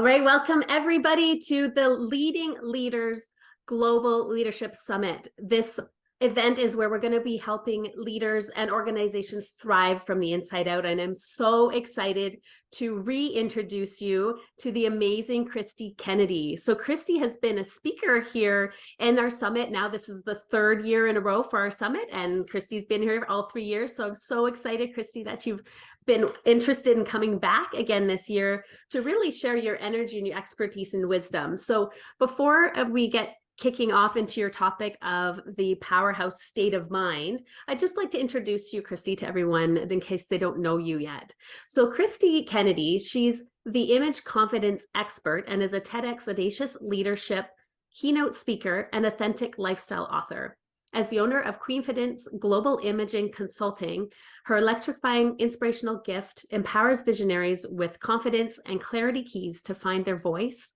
All right, welcome everybody to the Leading Leaders Global Leadership Summit. This event is where we're going to be helping leaders and organizations thrive from the inside out. And I'm so excited to reintroduce you to the amazing Christy Kennedy. So Christy has been a speaker here in our summit. Now this is the third year in a row for our summit, and Christy's been here all 3 years. So I'm so excited, Christy, that you've been interested in coming back again this year to really share your energy and your expertise and wisdom. So before we get kicking off into your topic of the powerhouse state of mind, I'd just like to introduce you, Christy, to everyone in case they don't know you yet. So Christy Kennedy, she's the image confidence expert and is a TEDx Audacious Leadership keynote speaker and authentic lifestyle author. As the owner of Queenfidence Global Imaging Consulting, her electrifying inspirational gift empowers visionaries with confidence and clarity keys to find their voice,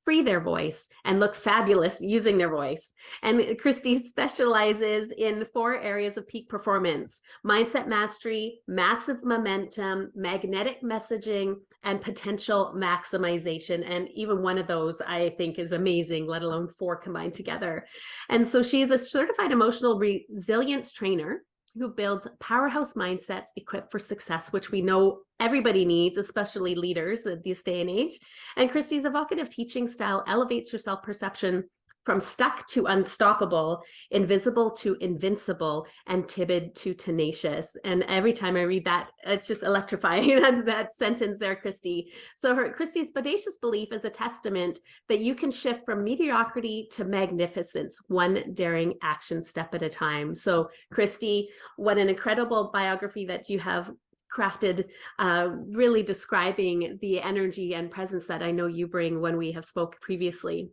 free their voice, and look fabulous using their voice. And Christy specializes in 4 areas of peak performance: mindset mastery, massive momentum, magnetic messaging, and potential maximization. And even one of those I think is amazing, let alone 4 combined together. And so she is a certified emotional resilience trainer who builds powerhouse mindsets equipped for success, which we know everybody needs, especially leaders at this day and age. And Christy's evocative teaching style elevates your self-perception from stuck to unstoppable, invisible to invincible, and timid to tenacious. And every time I read that, it's just electrifying. that sentence there, Christy. So Christy's bodacious belief is a testament that you can shift from mediocrity to magnificence, one daring action step at a time. So Christy, what an incredible biography that you have crafted, really describing the energy and presence that I know you bring when we have spoke previously.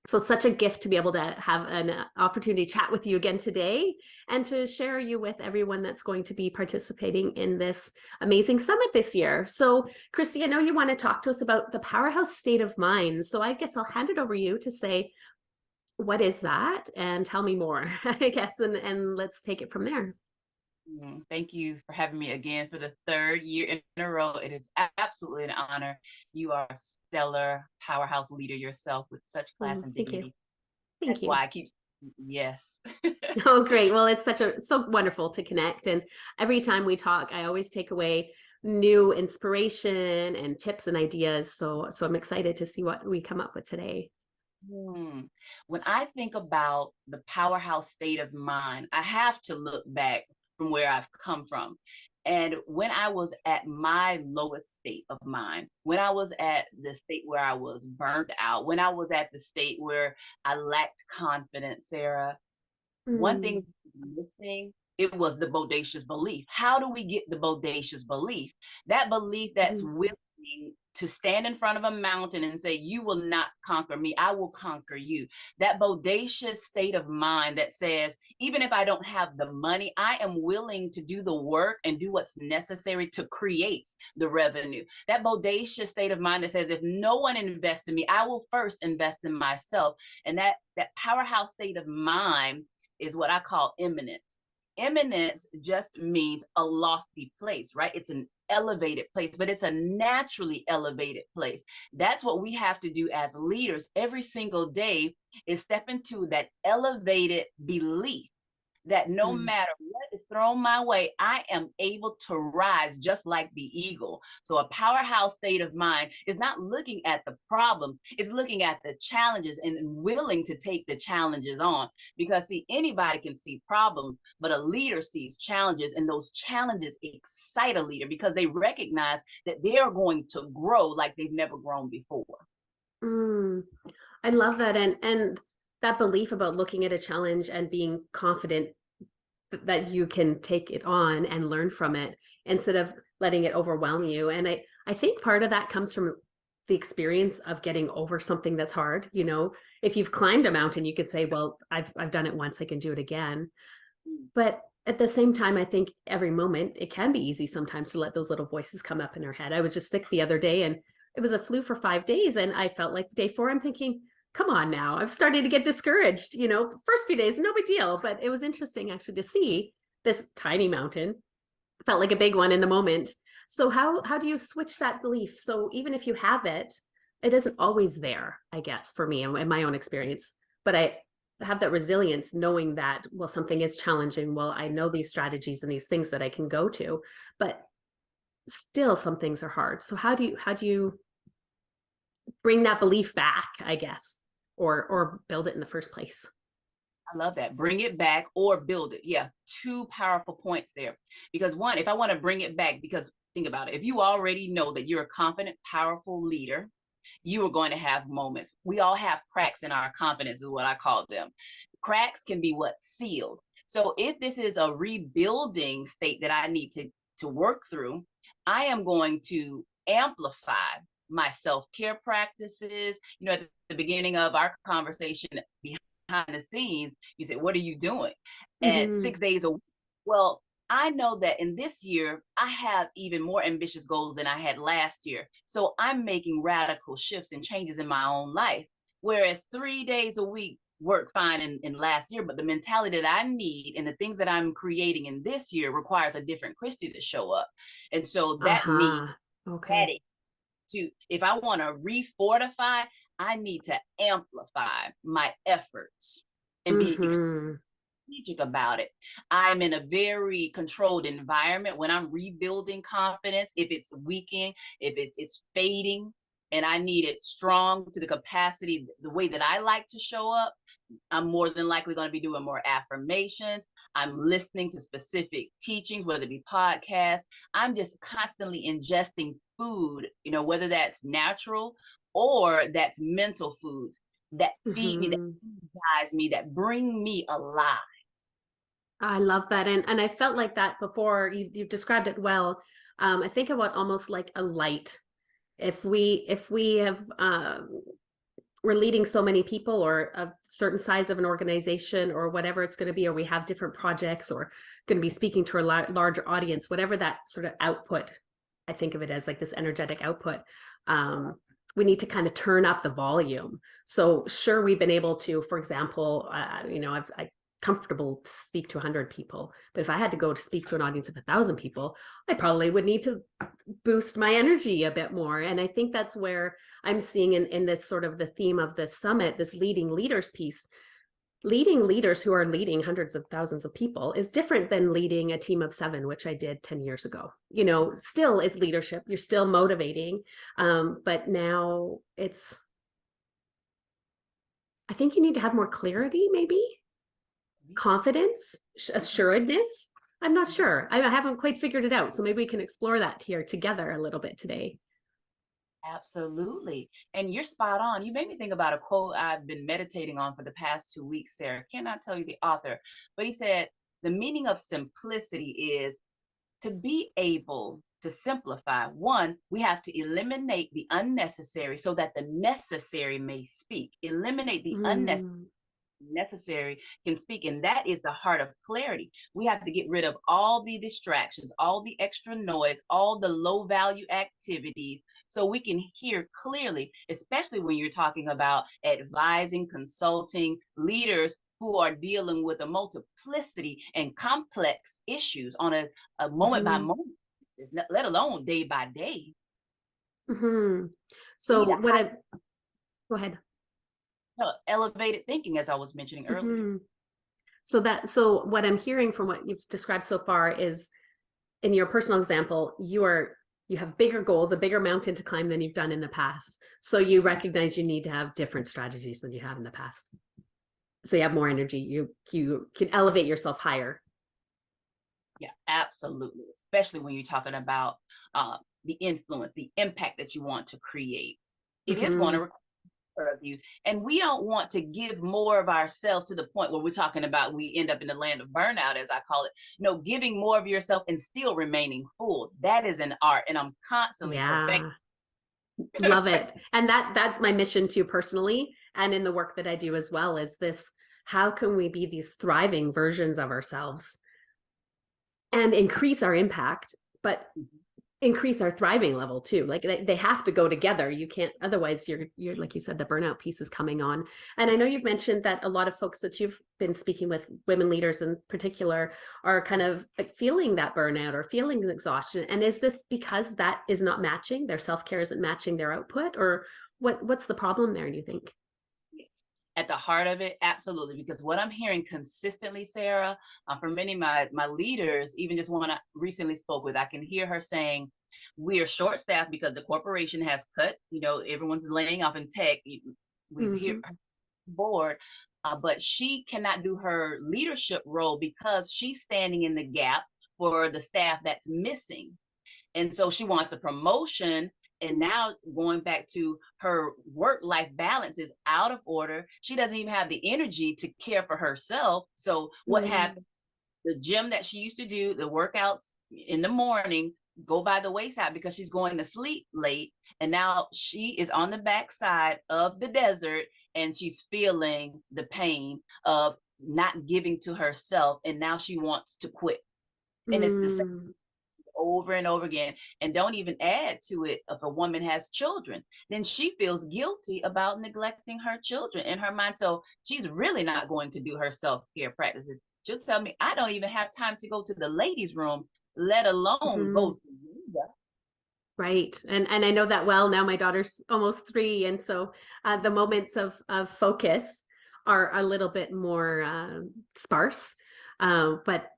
So it's such a gift to be able to have an opportunity to chat with you again today and to share you with everyone that's going to be participating in this amazing summit this year. So Christy, I know you want to talk to us about the powerhouse state of mind. So I guess I'll hand it over to you to say, what is that? And tell me more, I guess, and let's take it from there. Thank you for having me again for the 3rd year in a row. It is absolutely an honor. You are a stellar powerhouse leader yourself with such class and Thank you. dignity. Thank That's you. why I keep, yes. Oh, great. Well, it's so wonderful to connect. And every time we talk, I always take away new inspiration and tips and ideas. So I'm excited to see what we come up with today. When I think about the powerhouse state of mind, I have to look back from where I've come from. And when I was at my lowest state of mind, when I was at the state where I was burnt out, when I was at the state where I lacked confidence, Sarah, one thing missing, it was the bodacious belief. How do we get the bodacious belief? That belief that's willing to stand in front of a mountain and say, you will not conquer me, I will conquer you. That bodacious state of mind that says, even if I don't have the money, I am willing to do the work and do what's necessary to create the revenue. That bodacious state of mind that says, if no one invests in me, I will first invest in myself. And that powerhouse state of mind is what I call eminence. Eminence just means a lofty place, right? It's an elevated place, but it's a naturally elevated place. That's what we have to do as leaders every single day, is step into that elevated belief that no matter what is thrown my way, I am able to rise just like the eagle. So a powerhouse state of mind is not looking at the problems, it's looking at the challenges and willing to take the challenges on. Because see, anybody can see problems, but a leader sees challenges, and those challenges excite a leader because they recognize that they are going to grow like they've never grown before. I love that. And that belief about looking at a challenge and being confident that you can take it on and learn from it instead of letting it overwhelm you. And I think part of that comes from the experience of getting over something that's hard. You know, if you've climbed a mountain, you could say, well, I've done it once, I can do it again. But at the same time, I think every moment it can be easy sometimes to let those little voices come up in our head. I was just sick the other day, and it was a flu for 5 days, and I felt like day 4, I'm thinking, come on now, I'm starting to get discouraged. You know, first few days, no big deal, but it was interesting actually to see this tiny mountain felt like a big one in the moment. So how do you switch that belief? So even if you have it, it isn't always there, I guess, for me in my own experience. But I have that resilience knowing that, well, something is challenging. Well, I know these strategies and these things that I can go to, but still some things are hard. So how do you bring that belief back, I guess, or build it in the first place? I love that. Bring it back or build it. Yeah, two powerful points there. Because one, if I want to bring it back, because think about it, if you already know that you're a confident, powerful leader, you are going to have moments. We all have cracks in our confidence, is what I call them. Cracks can be what sealed. So if this is a rebuilding state that I need to work through, I am going to amplify my self-care practices. You know, at the beginning of our conversation, behind the scenes, you said, what are you doing? And Mm-hmm. 6 days a week. Well, I know that in this year, I have even more ambitious goals than I had last year. So I'm making radical shifts and changes in my own life. Whereas 3 days a week worked fine in last year, but the mentality that I need and the things that I'm creating in this year requires a different Christy to show up. And so that means Uh-huh. Okay. adding to, if I want to refortify, I need to amplify my efforts and be Mm-hmm. strategic about it. I'm in a very controlled environment when I'm rebuilding confidence. If it's weakening, if it's fading, and I need it strong to the capacity, the way that I like to show up, I'm more than likely going to be doing more affirmations. I'm listening to specific teachings, whether it be podcasts. I'm just constantly ingesting food, you know, whether that's natural or that's mental foods that feed me, that Mm-hmm. energize me, that bring me alive. I love that. And I felt like that before. You've described it well. I think about almost like a light. If we have we're leading so many people or a certain size of an organization or whatever it's going to be, or we have different projects or going to be speaking to a larger audience, whatever that sort of output, I think of it as like this energetic output. Um, we need to kind of turn up the volume. So sure, we've been able to, for example, I comfortable to speak to 100 people, but if I had to go to speak to an audience of 1,000 people, I probably would need to boost my energy a bit more. And I think that's where I'm seeing in this sort of the theme of this summit, this leading leaders piece. Leading leaders who are leading hundreds of thousands of people is different than leading a team of 7, which I did 10 years ago. You know, still it's leadership. You're still motivating. But now I think you need to have more clarity, maybe confidence, assuredness. I'm not sure. I haven't quite figured it out. So maybe we can explore that here together a little bit today. Absolutely. And you're spot on. You made me think about a quote I've been meditating on for the past 2 weeks, Sarah. Cannot tell you the author, but he said, the meaning of simplicity is to be able to simplify. One, we have to eliminate the unnecessary so that the necessary may speak. Eliminate the unnecessary. Mm, Necessary can speak, and that is the heart of clarity. We have to get rid of all the distractions, all the extra noise, all the low value activities, so we can hear clearly, especially when you're talking about advising, consulting leaders who are dealing with a multiplicity and complex issues on a moment by mm-hmm, moment, let alone day by day. mm-hmm. We need So a what high I go ahead. elevated thinking, as I was mentioning earlier. Mm-hmm. So what I'm hearing from what you've described so far is, in your personal example, you have bigger goals, a bigger mountain to climb than you've done in the past. So you recognize you need to have different strategies than you have in the past. So you have more energy. You can elevate yourself higher. Yeah, absolutely. Especially when you're talking about the influence, the impact that you want to create. It is going to Mm-hmm. require of you. And we don't want to give more of ourselves to the point where we're talking about we end up in the land of burnout, as I call it. No, giving more of yourself and still remaining full. That is an art. And I'm constantly perfecting. Yeah, love it. And that's my mission too, personally, and in the work that I do as well, is this: how can we be these thriving versions of ourselves and increase our impact, but increase our thriving level too? Like they have to go together. You can't, otherwise you're like you said, the burnout piece is coming on. And I know you've mentioned that a lot of folks that you've been speaking with, women leaders in particular, are kind of like feeling that burnout or feeling exhaustion. And is this because that is not matching, their self-care isn't matching their output, or What's the problem there, do you think? At the heart of it, absolutely. Because what I'm hearing consistently, Sarah, from many of my leaders, even just one I recently spoke with, I can hear her saying, "We are short staffed because the corporation has cut. You know, everyone's laying off in tech. We've here Hmm. board." But she cannot do her leadership role because she's standing in the gap for the staff that's missing. And so she wants a promotion. And now going back to her work life balance is out of order. She doesn't even have the energy to care for herself. So what Mm. happened? The gym that she used to do, the workouts in the morning, go by the wayside because she's going to sleep late. And now she is on the backside of the desert and she's feeling the pain of not giving to herself. And now she wants to quit. And it's the same Mm. over and over again. And don't even add to it, if a woman has children, then she feels guilty about neglecting her children in her mind. So she's really not going to do her self-care practices. She'll tell me, I don't even have time to go to the ladies' room, let alone go Mhm. to yoga. Right. And I know that well now. My daughter's almost 3, and so the moments of focus are a little bit more sparse. But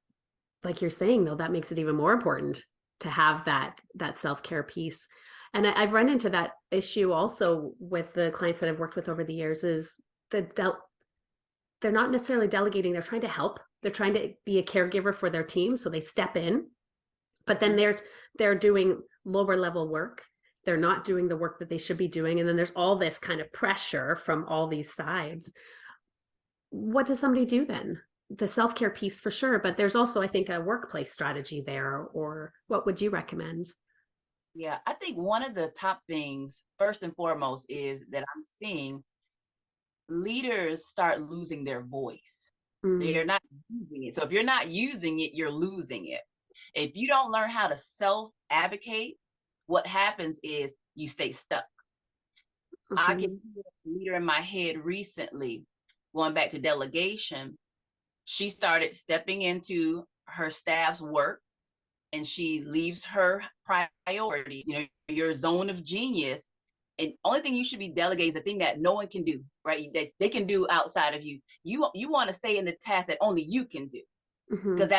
like you're saying, though, that makes it even more important to have that self-care piece. And I've run into that issue also with the clients that I've worked with over the years. Is they're not necessarily delegating; they're trying to help. They're trying to be a caregiver for their team, so they step in, but then Mhm. they're doing lower level work. They're not doing the work that they should be doing, and then there's all this kind of pressure from all these sides. What does somebody do then? The self-care piece for sure, but there's also, I think, a workplace strategy there. Or what would you recommend? Yeah, I think one of the top things, first and foremost, is that I'm seeing leaders start losing their voice. They're Mm, not using it. So if you're not using it, you're losing it. If you don't learn how to self advocate, what happens is you stay stuck. I can mhm, see a leader in my head recently, going back to delegation. She started stepping into her staff's work and she leaves her priorities, your zone of genius. And only thing you should be delegating is the thing that no one can do, right? That they can do outside of you. You want to stay in the task that only you can do because mhm,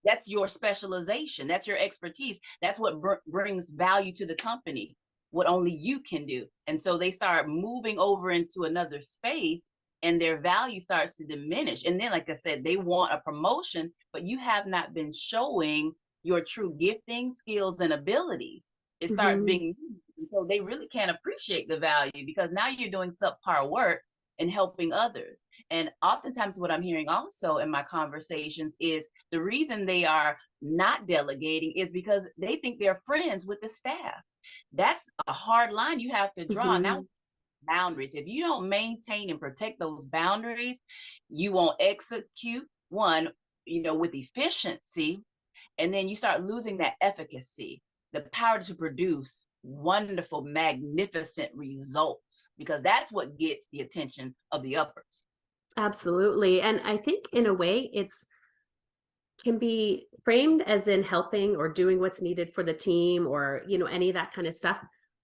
that's your specialization, that's your expertise, that's what brings value to the company, what only you can do. And so they start moving over into another space and their value starts to diminish. And then, like I said, they want a promotion, but you have not been showing your true gifting, skills, and abilities. It starts mhm, being, so they really can't appreciate the value because now you're doing subpar work and helping others. And oftentimes what I'm hearing also in my conversations is the reason they are not delegating is because they think they're friends with the staff. That's a hard line you have to draw. Now, mhm, boundaries. If you don't maintain and protect those boundaries, you won't execute one, with efficiency, and then you start losing that efficacy, the power to produce wonderful, magnificent results, because that's what gets the attention of the uppers. absolutely. And I think in a way it's can be framed as in helping or doing what's needed for the team, or any of that kind of stuff,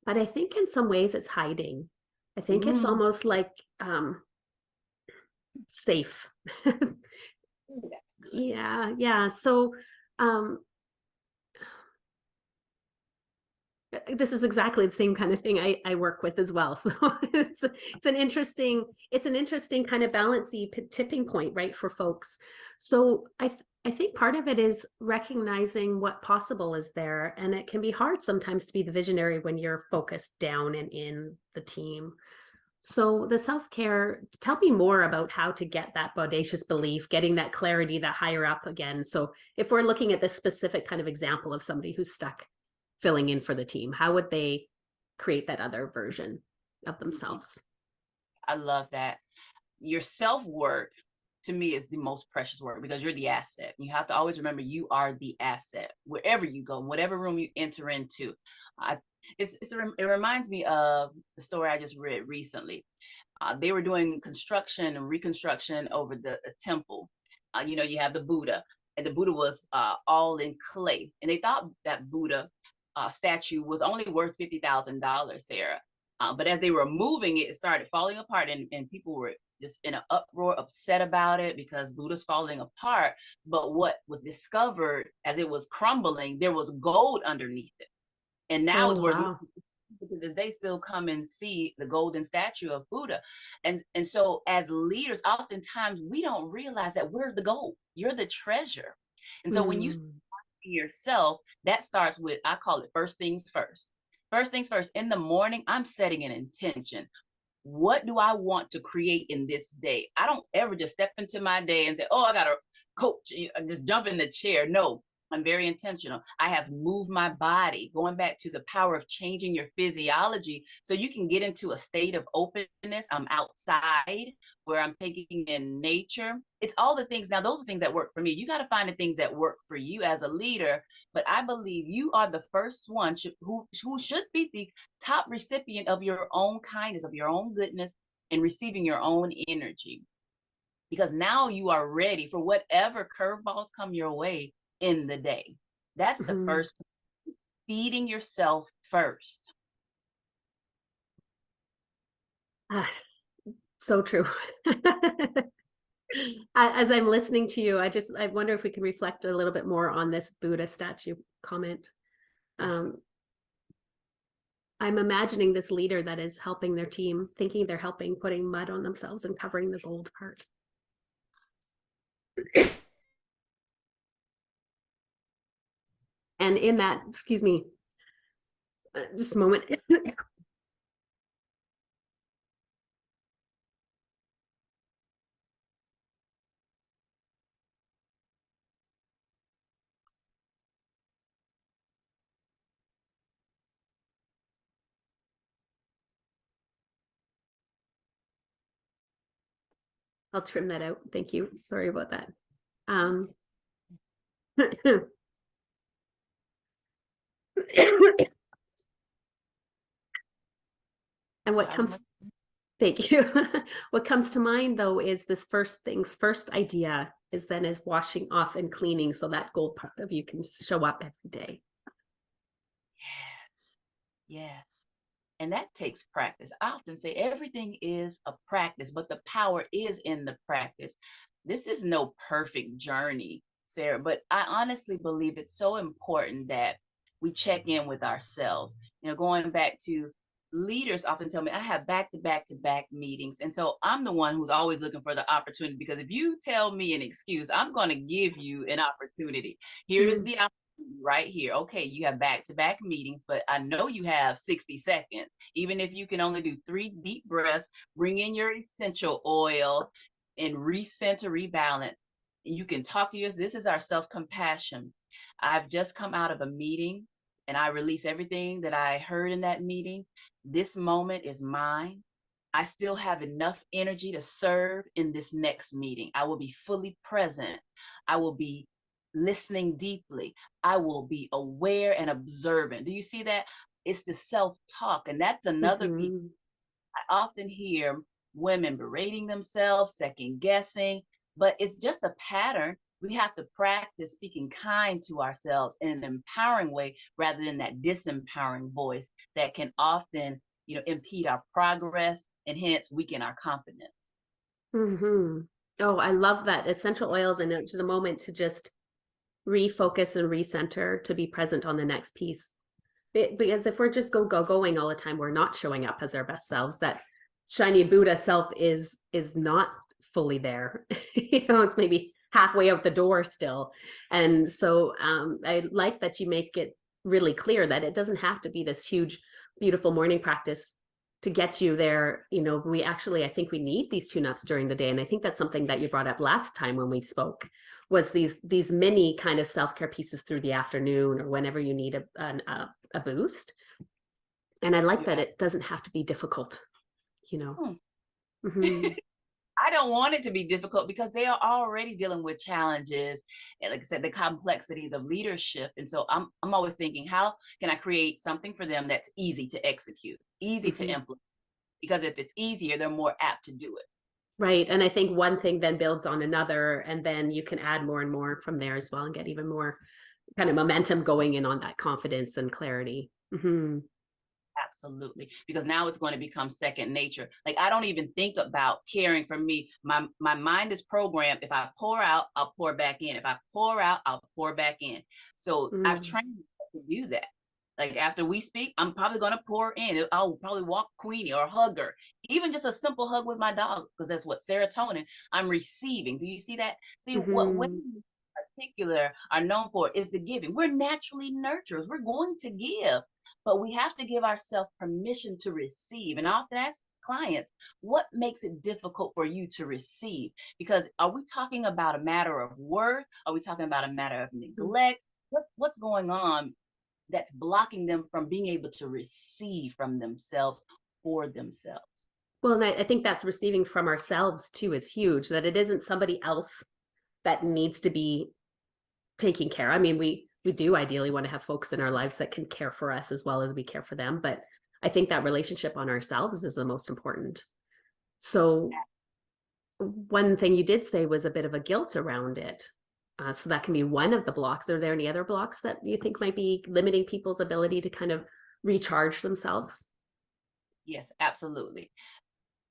but I think in some ways it's hiding. I think it's Mm, almost like safe. that's good. Yeah, so um this is exactly the same kind of thing I work with as well. So it's an interesting kind of balancey tipping point, right, for folks. So I think part of it is recognizing what possible is there, and it can be hard sometimes to be the visionary when you're focused down and in the team. So the self-care, tell me more about how to get that audacious belief, getting that clarity, that higher up again. So if we're looking at this specific kind of example of somebody who's stuck filling in for the team, how would they create that other version of themselves? I love that. Your self work to me is the most precious work because you're the asset. You have to always remember you are the asset wherever you go, whatever room you enter into. I, it reminds me of the story I just read recently. They were doing construction and reconstruction over the temple. You have the Buddha, and the Buddha was all in clay, and they thought that Buddha statue was only worth $50,000, Sarah. But as they were moving it, it started falling apart, and people were just in an uproar, upset about it because Buddha's falling apart. But what was discovered as it was crumbling, there was gold underneath it. And now Oh, it's worth wow. because they still come and see the golden statue of Buddha. And so as leaders, oftentimes we don't realize that we're the gold, you're the treasure. And so when you see Mm, yourself, that starts with, I call it first things first. First things first, in the morning, I'm setting an intention. What do I want to create in this day? I don't ever just step into my day and say, oh, I got to coach, just jump in the chair. No, I'm very intentional. I have moved my body, going back to the power of changing your physiology so you can get into a state of openness. I'm outside where I'm taking in nature. It's all the things. Now, those are things that work for me. You got to find the things that work for you as a leader. But I believe you are the first one who should be the top recipient of your own kindness, of your own goodness, and receiving your own energy. Because now you are ready for whatever curveballs come your way in the day. That's the mhm. first, feeding yourself first. Ah, so true. As I'm listening to you, I wonder if we can reflect a little bit more on this Buddha statue comment. Um, I'm imagining this leader that is helping their team, thinking they're helping, putting mud on themselves and covering the gold part. And in that, excuse me, just a moment. I'll trim that out. Thank you. Sorry about that. Um, and what comes, thank you. What comes to mind though is this first things first idea is washing off and cleaning so that gold part of you can show up every day. Yes, yes. And that takes practice. I often say everything is a practice, but the power is in the practice. This is no perfect journey, Sarah, but I honestly believe it's so important that we check in with ourselves. Going back to leaders often tell me I have back to back to back meetings. And so I'm the one who's always looking for the opportunity because if you tell me an excuse, I'm going to give you an opportunity. Here is Mm, the opportunity right here. Okay, you have back to back meetings, but I know you have 60 seconds. Even if you can only do 3 deep breaths, bring in your essential oil and recenter, rebalance. You can talk to yours. This is our self compassion. I've just come out of a meeting and I release everything that I heard in that meeting. This moment is mine. I still have enough energy to serve in this next meeting. I will be fully present. I will be listening deeply. I will be aware and observant. Do you see that? It's the self-talk. And that's another piece. mhm. I often hear women berating themselves, second guessing, but it's just a pattern. We have to practice speaking kind to ourselves in an empowering way rather than that disempowering voice that can often, impede our progress and hence weaken our confidence. Mm-hmm. Oh, I love that. Essential oils and just a moment to just refocus and recenter to be present on the next piece. Because if we're just going all the time, we're not showing up as our best selves. That shiny Buddha self is not fully there. It's maybe halfway out the door still. And so I like that you make it really clear that it doesn't have to be this huge, beautiful morning practice to get you there. We actually, I think we need these tune-ups during the day. And I think that's something that you brought up last time when we spoke, was these mini kind of self-care pieces through the afternoon or whenever you need a boost. And I like that Yeah. it doesn't have to be difficult, you know. Hmm. Mhm. I don't want it to be difficult because they are already dealing with challenges and, like I said, the complexities of leadership. And so I'm always thinking, how can I create something for them that's easy to execute, easy to Mhm. implement? Because if it's easier, they're more apt to do it. Right. And I think one thing then builds on another, and then you can add more and more from there as well and get even more kind of momentum going in on that confidence and clarity. Mhm. Absolutely. Because now it's going to become second nature. Like I don't even think about caring for me. My mind is programmed. If I pour out, I'll pour back in. If I pour out, I'll pour back in. So I've Mm. trained myself to do that. Like after we speak, I'm probably gonna pour in. I'll probably walk Queenie or hug her. Even just a simple hug with my dog, because that's what serotonin I'm receiving. Do you see that? See what Hmm. women in particular are known for is the giving. We're naturally nurturers. We're going to give, but we have to give ourselves permission to receive. And I often ask clients, what makes it difficult for you to receive? Because are we talking about a matter of worth? Are we talking about a matter of neglect? What's going on that's blocking them from being able to receive from themselves for themselves? Well, and I think that's receiving from ourselves too is huge, that it isn't somebody else that needs to be taking care. I mean, we do ideally want to have folks in our lives that can care for us as well as we care for them, but I think that relationship on ourselves is the most important. So one thing you did say was a bit of a guilt around it. So that can be one of the blocks. Are there any other blocks that you think might be limiting people's ability to kind of recharge themselves? Yes, absolutely.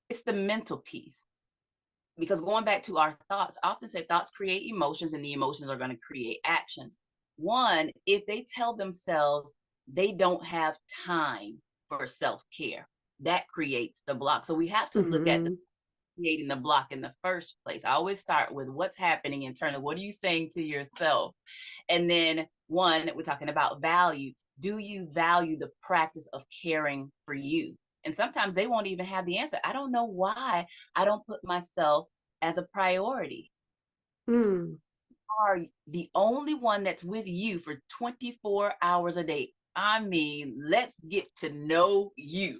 It's the mental piece. Because going back to our thoughts, I often say thoughts create emotions and the emotions are going to create actions. One, if they tell themselves they don't have time for self care, that creates the block. So we have to look at Hmm. creating the block in the first place. I always start with what's happening internally. What are you saying to yourself? And then, one, we're talking about value. Do you value the practice of caring for you? And sometimes they won't even have the answer. I don't know why I don't put myself as a priority. Mm. Are the only one that's with you for 24 hours a day. I mean, let's get to know you.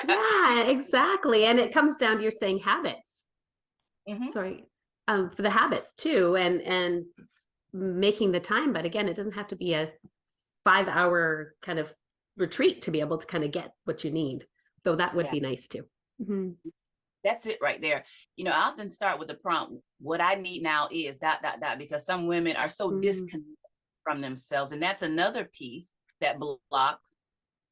Yeah, exactly. And it comes down to you're saying habits. Mhm. Sorry, for the habits too, and making the time. But again, it doesn't have to be a 5 hour kind of retreat to be able to kind of get what you need. Though that would Yeah. be nice too. Hmm. That's it right there. I often start with the prompt. What I need now is dot, dot, dot, because some women are so Mm. disconnected from themselves. And that's another piece that blocks.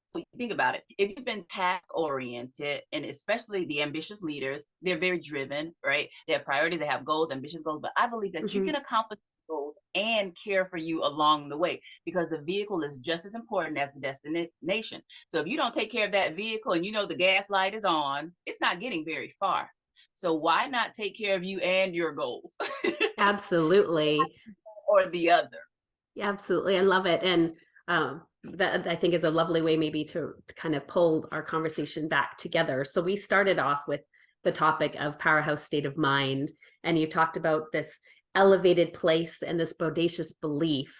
So you think about it. If you've been task oriented, and especially the ambitious leaders, they're very driven, right? They have priorities, they have goals, ambitious goals. But I believe that you Hmm. can accomplish goals and care for you along the way, because the vehicle is just as important as the destination. So if you don't take care of that vehicle and you know the gas light is on, it's not getting very far. So why not take care of you and your goals? Absolutely. Or the other? Yeah, absolutely. I love it. And that I think is a lovely way maybe to kind of pull our conversation back together. So we started off with the topic of powerhouse state of mind, and you talked about this elevated place and this bodacious belief.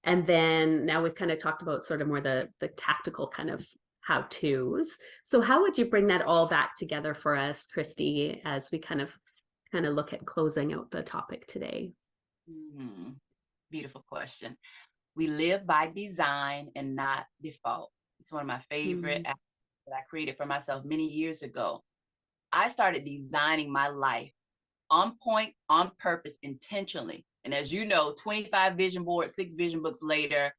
And then now we've kind of talked about sort of more the tactical kind of how to's. So how would you bring that all back together for us, Christy, as we kind of look at closing out the topic today? Mhm. Beautiful question. We live by design and not default. It's one of my favorite Mm. apps that I created for myself many years ago. I started designing my life on point, on purpose, intentionally. And as you know, 25 vision boards, 6 vision books later,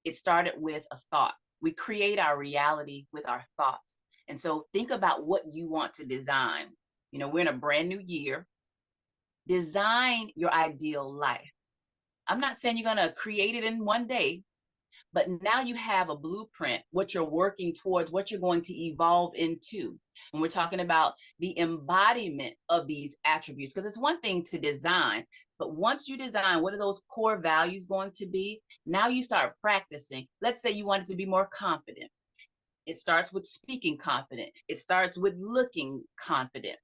it started with a thought. We create our reality with our thoughts. And so think about what you want to design. We're in a brand new year. Design your ideal life. I'm not saying you're going to create it in one day, but now you have a blueprint, what you're working towards, what you're going to evolve into. And we're talking about the embodiment of these attributes, because it's one thing to design, but once you design, what are those core values going to be? Now you start practicing. Let's say you wanted to be more confident. It starts with speaking confident. It starts with looking confident.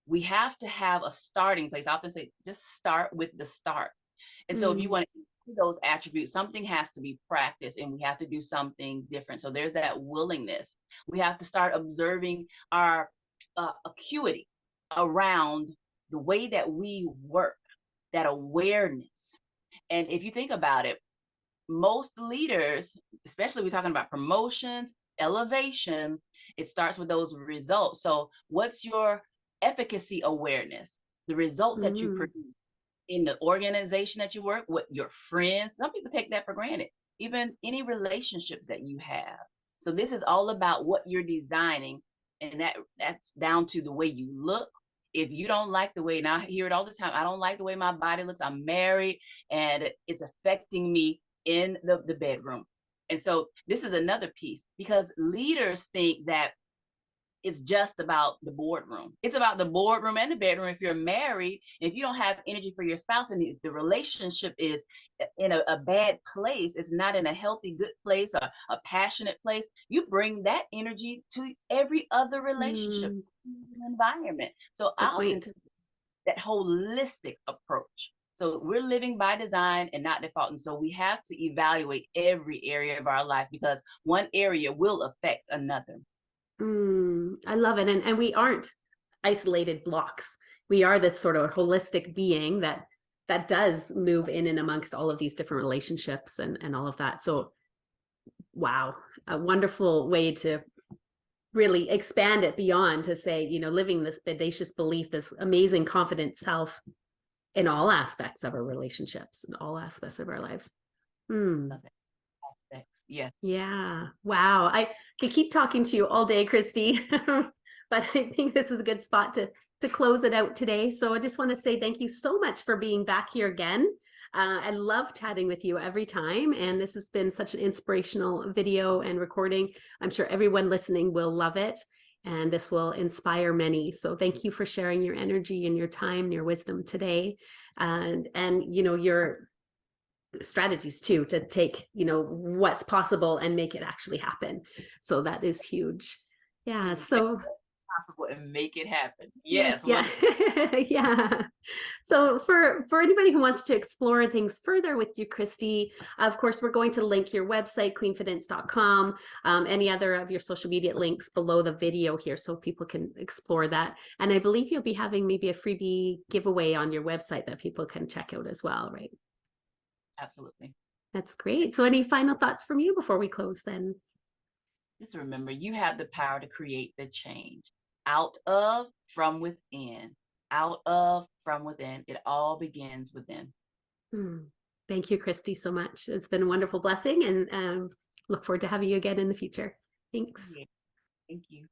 We have to have a starting place. I often say, just start with the start. And so if you Mm. want to do those attributes, something has to be practiced and we have to do something different. So there's that willingness. We have to start observing our acuity around the way that we work, that awareness. And if you think about it, most leaders, especially we're talking about promotions, elevation, it starts with those results. So what's your efficacy awareness? The results that you Mm. produce in the organization that you work with, your friends. Some people take that for granted. Even any relationships that you have. So this is all about what you're designing, and that's down to the way you look. If you don't like the way, and I hear it all the time, I don't like the way my body looks. I'm married, and it's affecting me in the bedroom. And so this is another piece, because leaders think that it's just about the boardroom. It's about the boardroom and the bedroom. If you're married, if you don't have energy for your spouse, and the relationship is in a bad place, it's not in a healthy, good place, or a passionate place, you bring that energy to every other relationship Mm, environment. So good I often point. that holistic approach. So we're living by design and not default. And so we have to evaluate every area of our life, because one area will affect another. I love it. And we aren't isolated blocks. We are this sort of holistic being that does move in and amongst all of these different relationships and all of that. So wow, a wonderful way to really expand it beyond, to say, living this bodacious belief, this amazing confident self in all aspects of our relationships, in all aspects of our lives. Hmm. Aspects. Yeah. Yeah. Wow. I could keep talking to you all day, Christy, but I think this is a good spot to close it out today. So I just want to say thank you so much for being back here again. I love chatting with you every time, and this has been such an inspirational video and recording. I'm sure everyone listening will love it, and this will inspire many. So thank you for sharing your energy and your time and your wisdom today, and your strategies too, to take what's possible and make it actually happen. So that is huge. Yeah. So Possible and make it happen. yes, Yes. yeah. Yeah. So for anybody who wants to explore things further with you, Christy, of course, we're going to link your website, queenfidence.com, any other of your social media links below the video here, so people can explore that. And I believe you'll be having maybe a freebie giveaway on your website that people can check out as well, right? Absolutely. That's great. So any final thoughts from you before we close then? Just remember, you have the power to create the change out of, from within, out of, from within. It all begins within. Thank you, Christy, so much. It's been a wonderful blessing, and look forward to having you again in the future. Thanks. Yeah. Thank you.